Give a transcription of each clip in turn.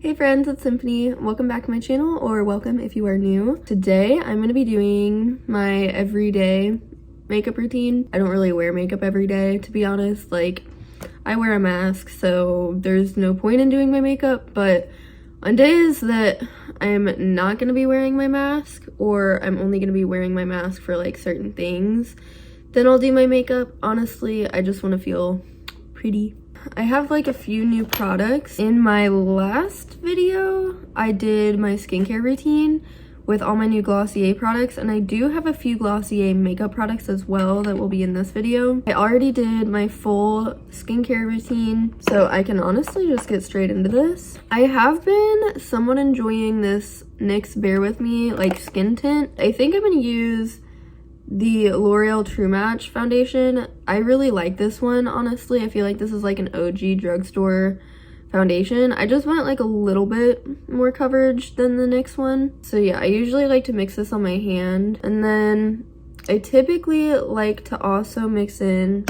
Hey friends, it's Symphony. Welcome back to my channel, or welcome if you are new. Today I'm going to be doing my everyday makeup routine. I don't really wear makeup every day, to be honest. Like, I wear a mask, so there's no point in doing my makeup, but on days that I'm not going to be wearing my mask, or I'm only going to be wearing my mask for like certain things, then I'll do my makeup. Honestly, I just want to feel pretty. I have like a few new products. In my last video, I did my skincare routine with all my new Glossier products, and I do have a few Glossier makeup products as well that will be in this video. I already did my full skincare routine, so I can honestly just get straight into this. I have been somewhat enjoying this NYX Bear With Me like skin tint. I think I'm gonna use the L'Oreal True Match foundation. I really like this one, honestly. I feel like this is like an OG drugstore foundation. I just want like a little bit more coverage than the NYX one. So yeah, I usually like to mix this on my hand, and then I typically like to also mix in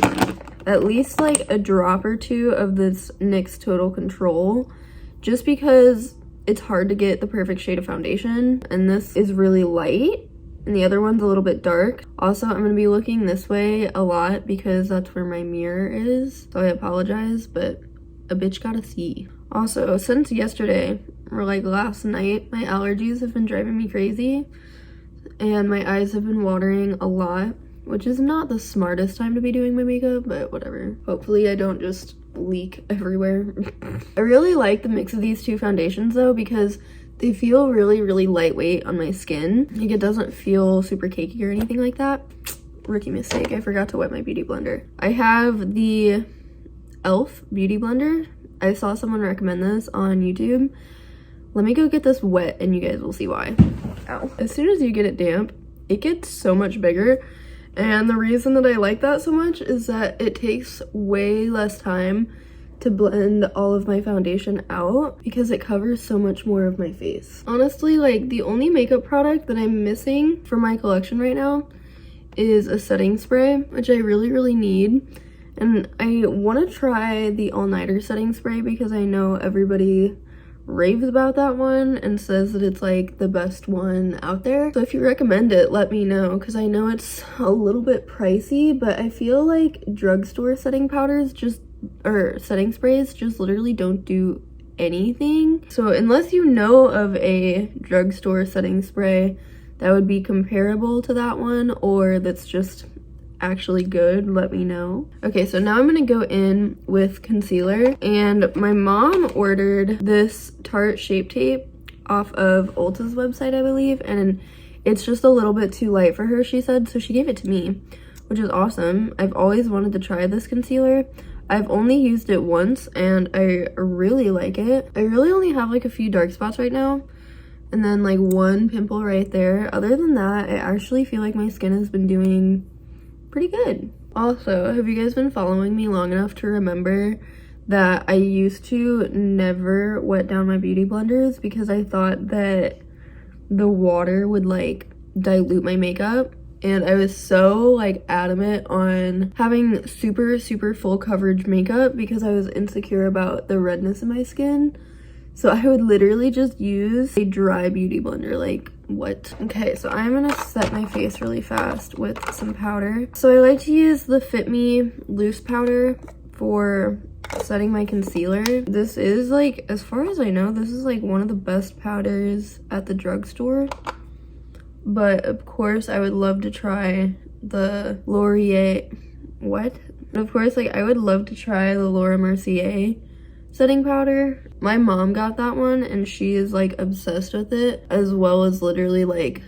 at least like a drop or two of this NYX Total Control, just because it's hard to get the perfect shade of foundation, and this is really light and the other one's a little bit dark. Also, I'm gonna be looking this way a lot because that's where my mirror is, so I apologize, but a bitch gotta see. Also, since yesterday, or like last night, my allergies have been driving me crazy, and my eyes have been watering a lot, which is not the smartest time to be doing my makeup, but whatever. Hopefully I don't just leak everywhere. I really like the mix of these two foundations though, because they feel really lightweight on my skin. Like, it doesn't feel super cakey or anything like that. Rookie mistake, I forgot to wet my beauty blender. I have the e.l.f. beauty blender. I saw someone recommend this on YouTube. Let me go get this wet and you guys will see why. Ow. As soon as you get it damp, it gets so much bigger. And the reason that I like that so much is that it takes way less time to blend all of my foundation out because it covers so much more of my face. Honestly, like, the only makeup product that I'm missing for my collection right now is a setting spray, which I really need. And I want to try the all-nighter setting spray because I know everybody raves about that one and says that it's like the best one out there. So if you recommend it, let me know, because I know it's a little bit pricey, but I feel like drugstore setting powders or setting sprays just literally don't do anything. So unless you know of a drugstore setting spray that would be comparable to that one, or that's just actually good, let me know. Okay, so now I'm gonna go in with concealer, and my mom ordered this Tarte Shape Tape off of Ulta's website, I believe, and it's just a little bit too light for her, she said, so she gave it to me, which is awesome. I've always wanted to try this concealer. I've only used it once and I really like it. I really only have like a few dark spots right now, and then like one pimple right there. Other than that, I actually feel like my skin has been doing pretty good. Also, have you guys been following me long enough to remember that I used to never wet down my beauty blenders because I thought that the water would like dilute my makeup? And I was so like adamant on having super full coverage makeup because I was insecure about the redness in my skin. So I would literally just use a dry beauty blender. Like, what? Okay, so I'm gonna set my face really fast with some powder. So I like to use the Fit Me loose powder for setting my concealer. This is like, as far as I know, this is like one of the best powders at the drugstore. But of course I would love to try the Laura Mercier setting powder. My mom got that one and she is like obsessed with it, as well as literally like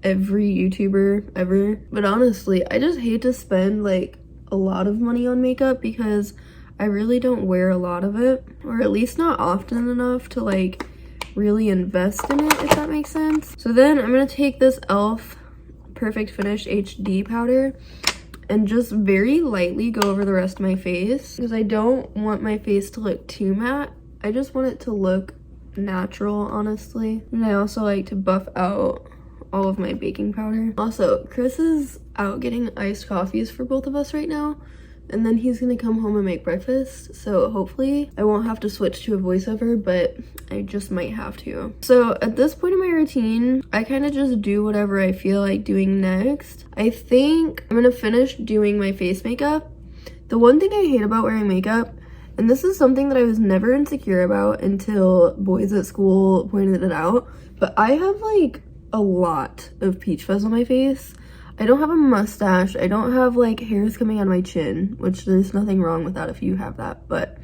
every YouTuber ever. But honestly, I just hate to spend like a lot of money on makeup because I really don't wear a lot of it, or at least not often enough to like really invest in it, if that makes sense. So then I'm gonna take this e.l.f. Perfect Finish HD powder and just very lightly go over the rest of my face because I don't want my face to look too matte. I just want it to look natural, honestly. And I also like to buff out all of my baking powder. Also, Chris is out getting iced coffees for both of us right now, and then he's gonna come home and make breakfast. So hopefully I won't have to switch to a voiceover, but I just might have to. So at this point in my routine, I kind of just do whatever I feel like doing next. I think I'm gonna finish doing my face makeup. The one thing I hate about wearing makeup, and this is something that I was never insecure about until boys at school pointed it out, but I have like a lot of peach fuzz on my face. I don't have a mustache. I don't have like hairs coming on my chin, which there's nothing wrong with that if you have that, but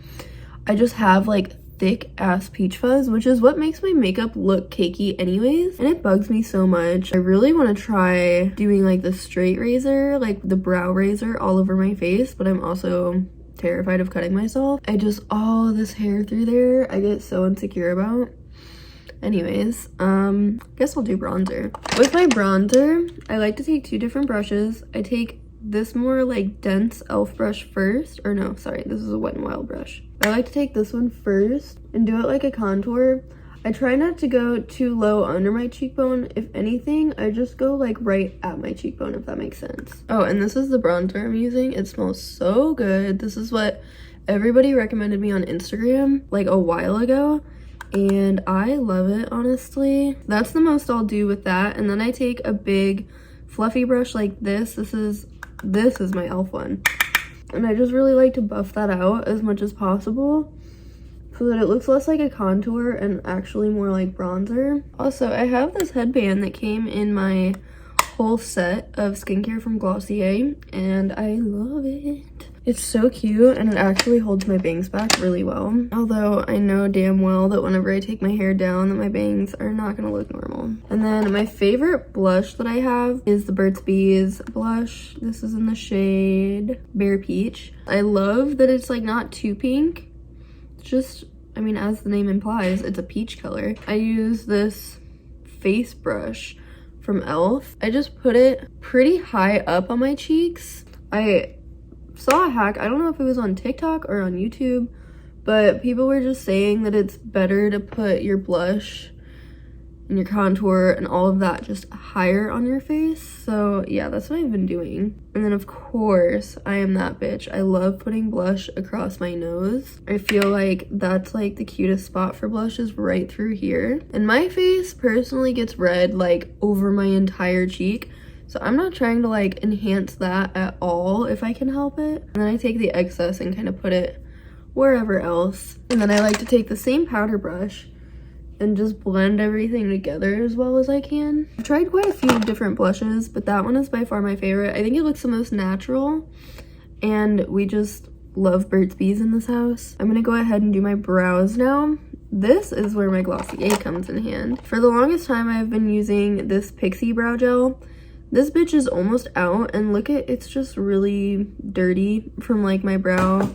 I just have like thick ass peach fuzz, which is what makes my makeup look cakey anyways, and it bugs me so much. I really want to try doing like the straight razor, like the brow razor all over my face, but I'm also terrified of cutting myself. I just, all this hair through there, I get so insecure about. Anyways, guess I'll do bronzer. With my bronzer, I like to take two different brushes. I take this more like dense elf brush first, or no, sorry, this is a Wet n Wild brush. I like to take this one first and do it like a contour. I try not to go too low under my cheekbone. If anything, I just go like right at my cheekbone, if that makes sense. Oh, and this is the bronzer I'm using. It smells so good. This is what everybody recommended me on Instagram like a while ago, and I love it, honestly. That's the most I'll do with that. And then I take a big fluffy brush like this. This is my elf one, and I just really like to buff that out as much as possible so that it looks less like a contour and actually more like bronzer. Also, I have this headband that came in my whole set of skincare from Glossier, and I love it. It's so cute, and it actually holds my bangs back really well. Although I know damn well that whenever I take my hair down that my bangs are not gonna look normal. And then my favorite blush that I have is the Burt's Bees blush. This is in the shade Bare Peach. I love that it's like not too pink. It's just, I mean, as the name implies, it's a peach color. I use this face brush from e.l.f. I just put it pretty high up on my cheeks. I saw a hack, I don't know if it was on TikTok or on YouTube, but people were just saying that it's better to put your blush and your contour and all of that just higher on your face. So yeah, that's what I've been doing. And then of course, I am that bitch. I love putting blush across my nose. I feel like that's like the cutest spot for blush is right through here. And my face personally gets red like over my entire cheek. So I'm not trying to like enhance that at all if I can help it. And then I take the excess and kind of put it wherever else. And then I like to take the same powder brush and just blend everything together as well as I can. I've tried quite a few different blushes, but that one is by far my favorite. I think it looks the most natural, and we just love Burt's Bees in this house. I'm gonna go ahead and do my brows now. This is where my Glossier comes in hand. For the longest time, I've been using this Pixie brow gel. This bitch is almost out, and look at, it's just really dirty from like my brow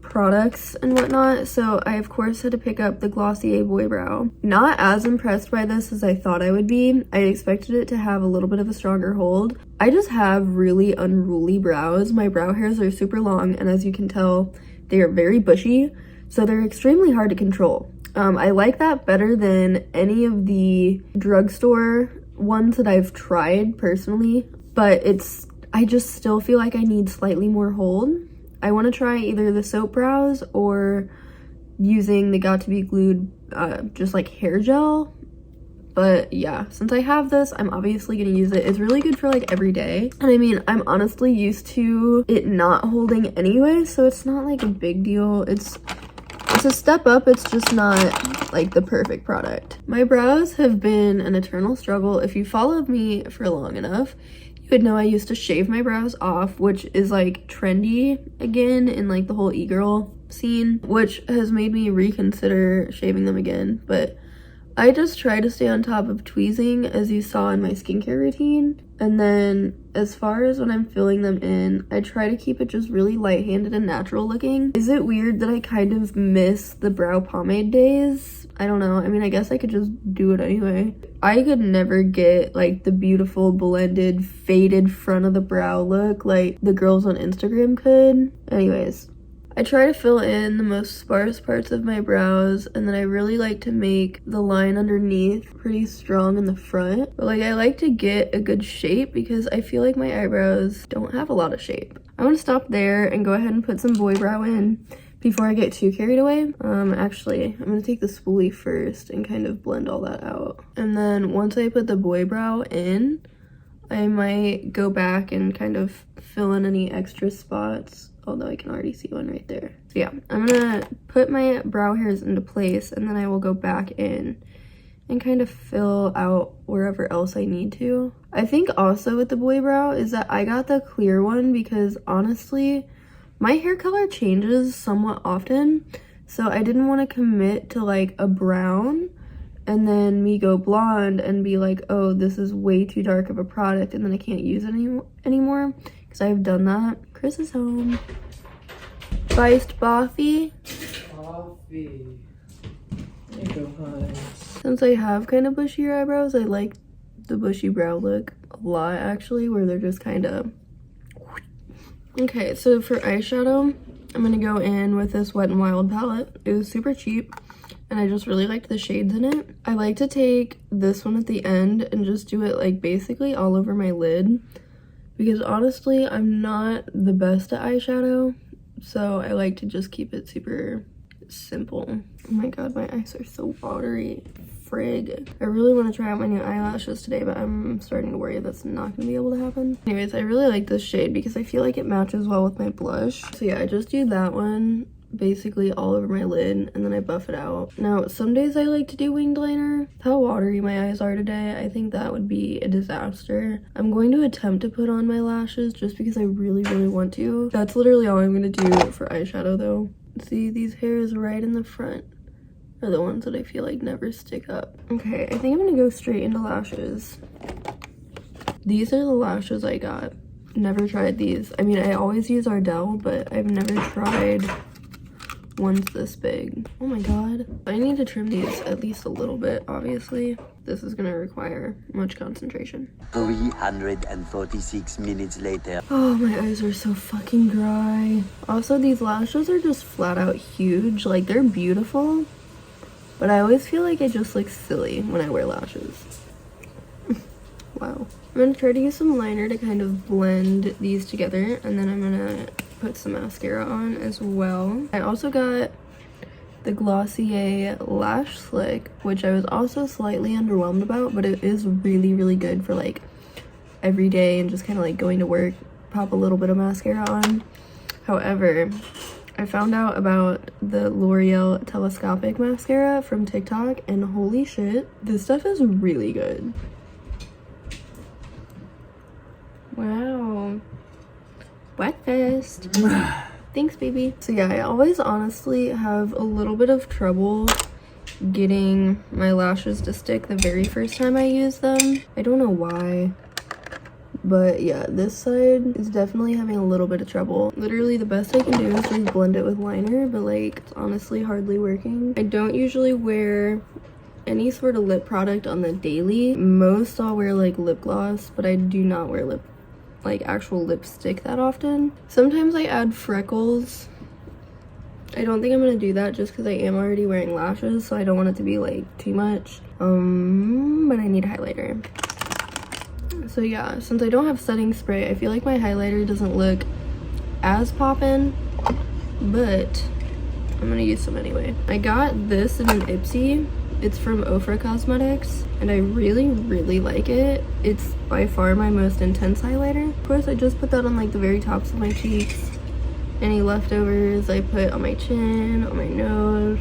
products and whatnot. So I of course had to pick up the Glossier Boy Brow. Not as impressed by this as I thought I would be. I expected it to have a little bit of a stronger hold. I just have really unruly brows. My brow hairs are super long, and as you can tell, they are very bushy, so they're extremely hard to control. I like that better than any of the drugstore ones that I've tried personally, but I just still feel like I need slightly more hold. I want to try either the soap brows or using the Got to Be Glued just like hair gel. But yeah, since I have this, I'm obviously going to use it. It's really good for like every day. And I mean, I'm honestly used to it not holding anyway, so it's not like a big deal. It's a step up, it's just not like the perfect product. My brows have been an eternal struggle. If you followed me for long enough, you would know I used to shave my brows off, which is like trendy again in like the whole e-girl scene, which has made me reconsider shaving them again. But I just try to stay on top of tweezing, as you saw in my skincare routine. And then as far as when I'm filling them in, I try to keep it just really light-handed and natural looking. Is it weird that I kind of miss the brow pomade days? I don't know. I mean, I guess I could just do it anyway. I could never get like the beautiful blended faded front of the brow look like the girls on Instagram could. Anyways, I try to fill in the most sparse parts of my brows, and then I really like to make the line underneath pretty strong in the front. But like I like to get a good shape because I feel like my eyebrows don't have a lot of shape. I'm gonna stop there and go ahead and put some boy brow in before I get too carried away. Actually, I'm gonna take the spoolie first and kind of blend all that out. And then once I put the boy brow in, I might go back and kind of fill in any extra spots, although I can already see one right there. So yeah, I'm gonna put my brow hairs into place, and then I will go back in and kind of fill out wherever else I need to. I think also with the boy brow is that I got the clear one because honestly, my hair color changes somewhat often, so I didn't want to commit to like a brown and then me go blonde and be like, oh, this is way too dark of a product and then I can't use it anymore, because I've done that. Chris is home. Spiced Boffy. Boffy. There you go, honey. Since I have kind of bushier eyebrows, I like the bushy brow look a lot actually, where they're just kind of... Okay, so for eyeshadow, I'm gonna go in with this Wet n Wild palette. It was super cheap, and I just really liked the shades in it. I like to take this one at the end and just do it like basically all over my lid, because honestly, I'm not the best at eyeshadow, so I like to just keep it super simple. Oh my god, my eyes are so watery. Frig. I really want to try out my new eyelashes today, but I'm starting to worry that's not going to be able to happen. Anyways, I really like this shade because I feel like it matches well with my blush. So yeah, I just do that one basically all over my lid, and then I buff it out. Now, some days I like to do winged liner. How watery my eyes are today, I think that would be a disaster. I'm going to attempt to put on my lashes just because I really, really want to. That's literally all I'm going to do for eyeshadow though. See, these hairs right in the front are the ones that I feel like never stick up. Okay, I think I'm gonna go straight into lashes. These are the lashes I got. Never tried these. I mean, I always use Ardell, but I've never tried ones this big. Oh my god. I need to trim these at least a little bit, obviously. This is gonna require much concentration. 346 minutes later. Oh, my eyes are so fucking dry. Also, these lashes are just flat out huge. Like, they're beautiful, but I always feel like I just look silly when I wear lashes. Wow. I'm gonna try to use some liner to kind of blend these together, and then I'm gonna put some mascara on as well. I also got the Glossier Lash Slick, which I was also slightly underwhelmed about, but it is really, really good for like every day and just kind of like going to work, pop a little bit of mascara on. However, I found out about the L'Oreal Telescopic Mascara from TikTok, and holy shit, this stuff is really good. Wow. Breakfast. Thanks, baby. So yeah, I always honestly have a little bit of trouble getting my lashes to stick the very first time I use them. I don't know why, but yeah, this side is definitely having a little bit of trouble. Literally the best I can do is just blend it with liner, but like it's honestly hardly working. I don't usually wear any sort of lip product on the daily. Most I'll wear like lip gloss, but I do not wear actual lipstick that often. Sometimes I add freckles. I don't think I'm gonna do that just because I am already wearing lashes, so I don't want it to be like too much. But I need highlighter. So yeah, since I don't have setting spray, I feel like my highlighter doesn't look as poppin', but I'm gonna use some anyway. I got this in an Ipsy. It's from Ofra Cosmetics, and I really, really like it. It's by far my most intense highlighter. Of course, I just put that on like the very tops of my cheeks. Any leftovers I put on my chin, on my nose,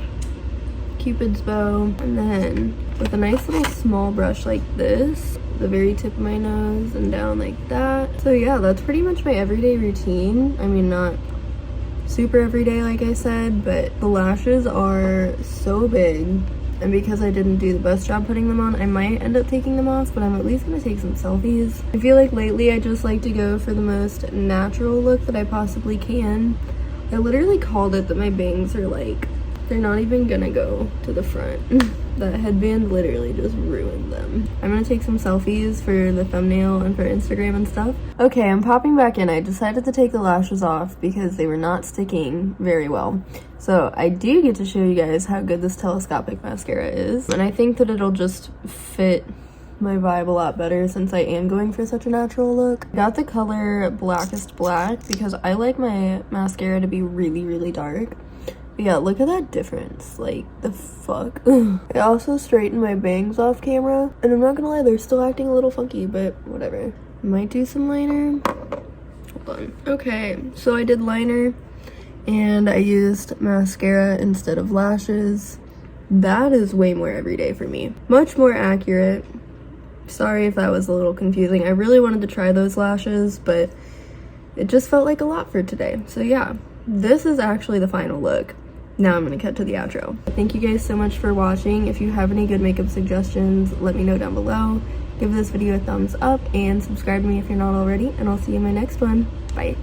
Cupid's bow, and then with a nice little small brush like this, the very tip of my nose and down like that. So yeah, that's pretty much my everyday routine. I mean, not super everyday like I said, but the lashes are so big. And because I didn't do the best job putting them on, I might end up taking them off, but I'm at least gonna take some selfies. I feel like lately I just like to go for the most natural look that I possibly can. I literally called it that my bangs are like They're not even gonna go to the front. That headband literally just ruined them. I'm gonna take some selfies for the thumbnail and for Instagram and stuff. Okay, I'm popping back in. I decided to take the lashes off because they were not sticking very well. So I do get to show you guys how good this telescopic mascara is. And I think that it'll just fit my vibe a lot better since I am going for such a natural look. I got the color Blackest Black because I like my mascara to be really, really dark. But yeah, look at that difference. Like, the fuck? I also straightened my bangs off camera, and I'm not gonna lie, they're still acting a little funky, but whatever. Might do some liner. Hold on. Okay, so I did liner, and I used mascara instead of lashes. That is way more everyday for me. Much more accurate. Sorry if that was a little confusing. I really wanted to try those lashes, but it just felt like a lot for today. So yeah, this is actually the final look. Now I'm gonna cut to the outro. Thank you guys so much for watching. If you have any good makeup suggestions, let me know down below. Give this video a thumbs up and subscribe to me if you're not already, and I'll see you in my next one. Bye.